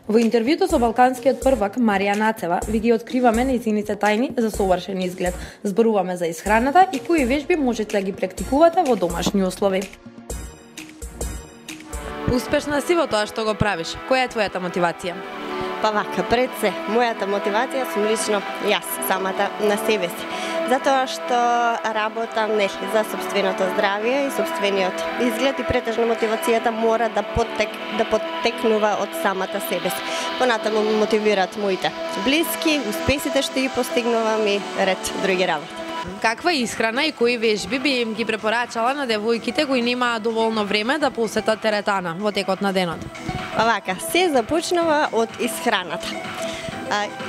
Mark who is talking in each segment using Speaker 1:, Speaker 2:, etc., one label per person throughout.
Speaker 1: Во интервјуто со балканскиот првак Марија Нацева ви ги откриваме нејзините тајни за совршен изглед. Зборуваме за исхраната и кои вежби можете да ги практикувате во домашни услови. Успешна си во тоа што го правиш. Која е твојата мотивација?
Speaker 2: Па вака, пред се, мојата мотивација сум лично јас, самата на себе си. Затоа што работам за собственото здравје и собствениот изглед и претежно мотивацијата мора да поттекнува од самата себе си. Понатаму мотивираат моите блиски, успесите што ги постигнувам и ред други работи.
Speaker 1: Каква исхрана и кои вежби би им ги препорачала на девојките кои немаат доволно време да посетат теретана во текот на денот?
Speaker 2: Па вака, се започнува од исхраната.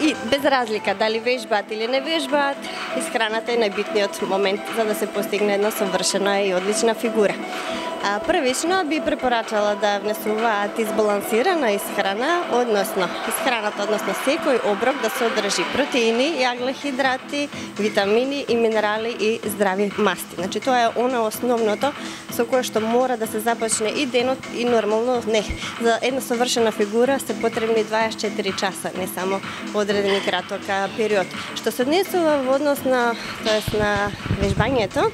Speaker 2: И без разлика дали вежбаат или не вежбаат, исхраната е најбитниот момент за да се постигне една совршена и одлична фигура. Првично би препорачала да внесуваат избалансирана исхрана, исхраната, односно секој оброк да содржи протеини, јаглохидрати, витамини и минерали и здрави масти. Значи тоа е она основното со кое што мора да се започне и денот и нормално за една совршена фигура се потребни 24 часа, не само одредени краток период. Што се однесува во однос на вежбањето,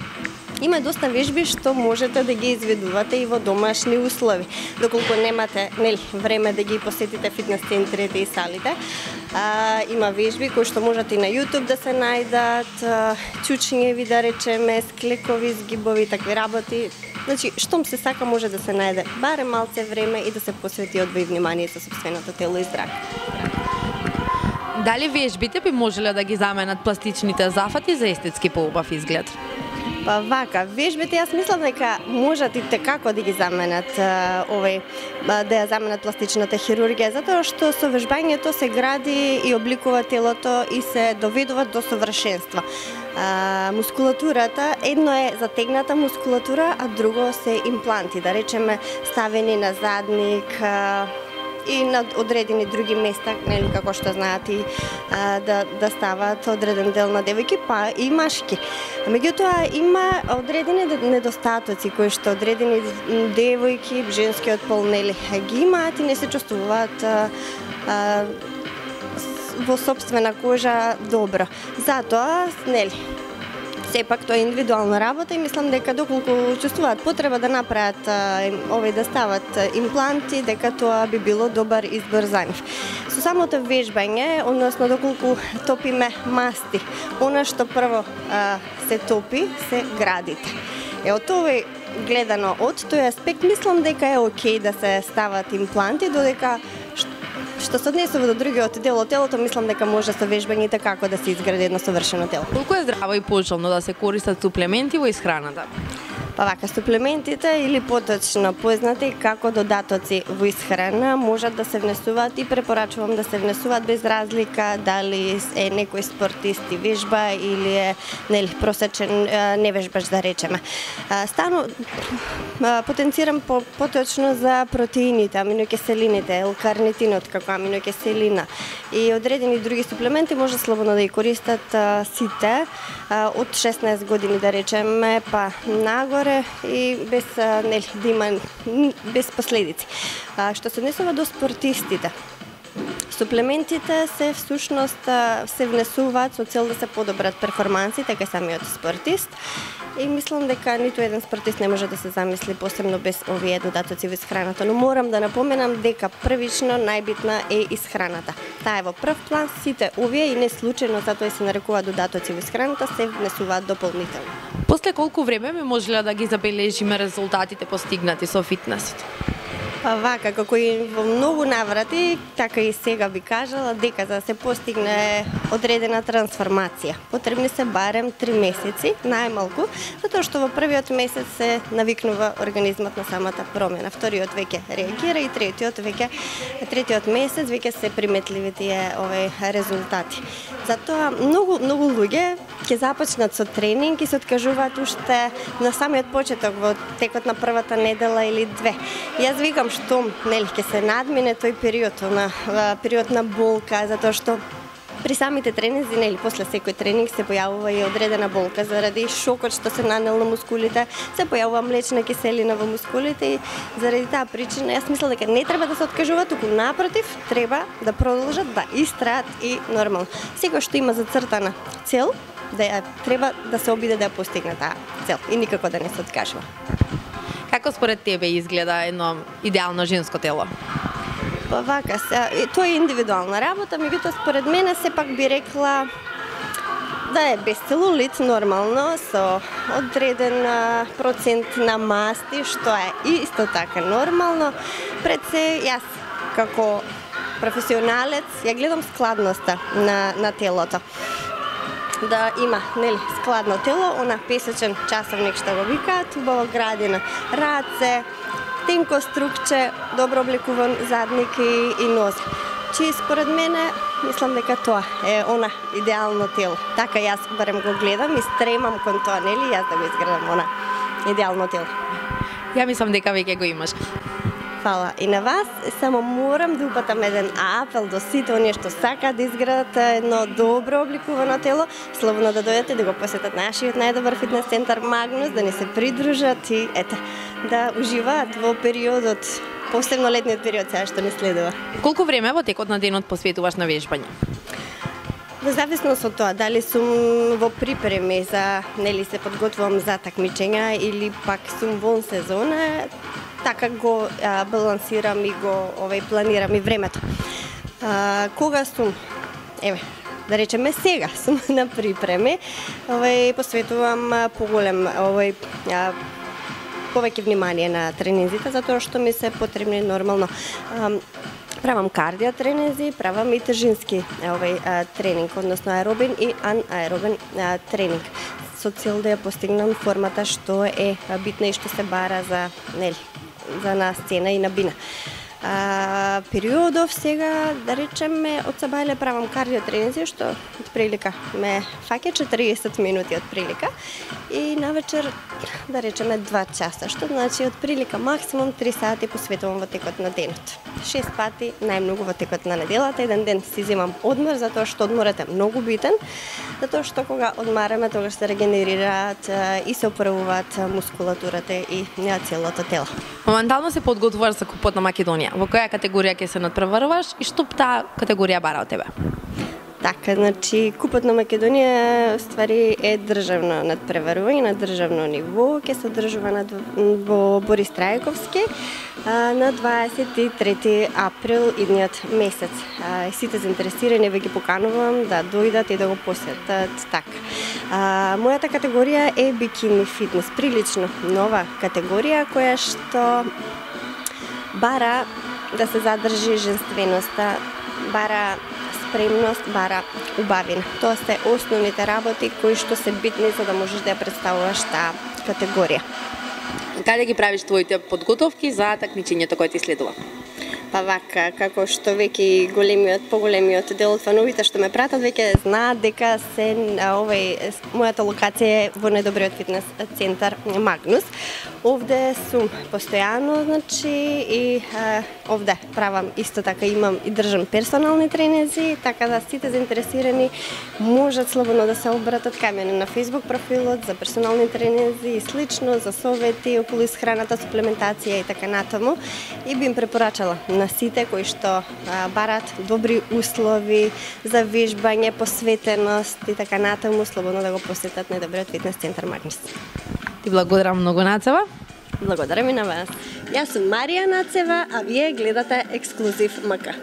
Speaker 2: има доста вежби што можете да ги изведувате и во домашни услови. Доколку немате време да ги посетите фитнес центрите и салите, има вежби кои што можете и на YouTube да се најдат, чучњеви да речеме, склекови, згибови, такви работи. Значи, штом се сака може да се најде барем малце време и да се посвети одвој внимание за собственото тело и здравје.
Speaker 1: Дали вежбите би можеле да ги заменат пластичните зафати за естетски поубав изглед?
Speaker 2: Па вака, вежбите јас мислам дека можат и како да ги заменат да ја заменат пластичната хирургија, затоа што со вежбањето се гради и обликува телото и се доведува до совршенство. Мускулатурата, едно е затегната мускулатура, а друго се импланти, да речеме ставени на задник, и на одредени други места, како што знаат и да стават одреден дел на девојки, па и машки. Меѓутоа има одредени недостатоци кои што одредени девојки, женскиот пол ги имаат и не се чувствуваат во собствена кожа добро. Затоа, сепак тоа е индивидуална работа и мислам дека доколку чувствуваат потреба да направат да стават импланти, дека тоа би било добар избор за нив. Со самото вежбање, односно доколку топиме масти, она што прво се топи се градите. Од овој гледано од тој аспект мислам дека е окей да се стават импланти, додека што се однесува до другиот дел од телото, мислам дека може со вежбањите како да се изгради едно совршено тело.
Speaker 1: Колку е здраво и пожелно да се користат суплементи во исхраната?
Speaker 2: Па вака, суплементите или поточно познати како додатоци во исхрана можат да се внесуваат и препорачувам да се внесуваат без разлика дали е некој спортист и вежба или е просечен невежбач да речеме. Потенцирам поточно за протеините, аминокиселините, L-карнитинот како аминокиселина и одредени други суплементи може слободно да ги користат сите од 16 години да речеме па нагоре и без последици. Што се однесува до спортистите, суплементите се всушност се внесуваат со цел да се подобрат перформансите кај самиот спортист и мислам дека ниту еден спортист не може да се замисли посебно без овие додатоци во исхраната, но морам да напоменам дека првично најбитна е исхраната. Таа е во прв план, сите овие и не случајно затоа се нарекуваат додатоци во исхраната се внесуваат дополнително.
Speaker 1: После колку време ми можеле да ги забележиме резултатите постигнати со фитнесот?
Speaker 2: Вака, како и во многу наврати, така и сега би кажала дека за да се постигне одредена трансформација, потребни се барем 3 месеци, најмалку, затоа што во првиот месец се навикнува организмот на самата промена, вториот веќе реагира и третиот месец веќе се приметливи тие резултати. Затоа многу луѓе ќе започнат со тренинг и се откажуваат уште на самиот почеток во текот на првата недела или две. Јас викам што ќе се надмине тој период на болка, затоа што При самите тренинзи, или после секој тренинг се појавува и одредена болка заради шокот што се нанел на мускулите, се појавува млечна киселина во мускулите и заради таа причина јас мислам дека не треба да се откажуваат, туку напротив, треба да продолжат да истраат и нормално. Секој што има зацртана цел, треба да се обиде да ја постигне таа цел и никако да не се откажува.
Speaker 1: Како според тебе изгледа едно идеално женско тело?
Speaker 2: Па вака, тоа е индивидуална работа, меѓутоа според мене сепак би рекла да е без целулит нормално, со одреден процент на масти, што е исто така нормално. Пред се, јас како професионалец, ја гледам складноста на телото. Да има, складно тело, она песечен часовник што го викаат, убаво градина раце, тенко струкче, добро облекуван задник и нос. Чи според мене, мислам дека тоа е она идеално тело. Така јас барем го гледам и стремам кон тоа, јас да го изградам она идеално тело.
Speaker 1: Ја мислам дека веќе го имаш.
Speaker 2: Фала и на вас, само морам да упатам еден апел до сите оние што сакаат да изградат едно добро обликувано тело, слободно да дојдете да го посетат нашиот најдобар фитнес центар Магнус, да ни се придружат и да уживаат во периодот, посебно летниот период сега што не следува.
Speaker 1: Колку време во текот на денот посветуваш на вежбање?
Speaker 2: Во зависност од тоа, дали сум во припреми за, се подготвувам за такмичења или пак сум во сезона, така го балансирам и го планирам и времето. Кога сум, да речеме сега сум на припреми, посветувам поголем повеќе внимание на тренинзите, затоа што ми се потребни нормално. Правам кардио тренинзи, правам и тежински тренинг, односно аеробен и анаеробен тренинг, со цел да ја постигнам формата што е битна и што се бара за на сцена и на бина. Периодов сега, да речеме, од сабајле правам кардио тренинзи, што од прилика ме фаќа 40 минути од прилика и навечер, да речеме, 2 часа, што значи од прилика максимум 3 сати посветувам во текот на денот. 6 пати најмногу во текот на неделата, еден ден си земам одмор, затоа што одморот е многу битен, затоа што кога одмараме, тогаш се регенерираат и се оправуваат мускулатурата и целото тело.
Speaker 1: Моментално се подготвуваш за Купот на Македонија. Во која категорија ќе се надпреваруваш и што таа категорија бара од тебе?
Speaker 2: Така, значи Купот на Македонија ствари е државно надпреварување на државно ниво, ќе се одржува во Борис Трајковски на 23 април идниот месец. Сите заинтересирани веќе поканувам да дојдат и да го посетат. Така. Мојата категорија е бикини фитнес, прилично нова категорија која што бара да се задржи женственоста, бара спремност, бара убавина. Тоа се основните работи кои што се битни за да можеш да ја представуваш таа категорија.
Speaker 1: Каде ги правиш твоите подготовки за такмичењето кое ти следува?
Speaker 2: Па вака, како што веќе поголемиот дел од фановите што ме пратат, веќе знаат дека мојата локација е во најдобриот фитнес центар Магнус. Овде сум постојано, значи, и овде правам исто така, имам и држам персонални тренинзи, така да сите заинтересирани можат слободно да се обратат кај мене на Facebook профилот за персонални тренинзи и слично, за совети околу исхраната, суплементација и така натаму. И би им препорачала на сите кои што барат добри услови за вежбање, посветеност и така натаму, слободно да го посетат најдобриот фитнес центар Магнус.
Speaker 1: Ти благодарам многу, Нацева.
Speaker 2: Благодарам и на вас. Јас сум Марија Нацева, а вие гледате Ексклузив МК.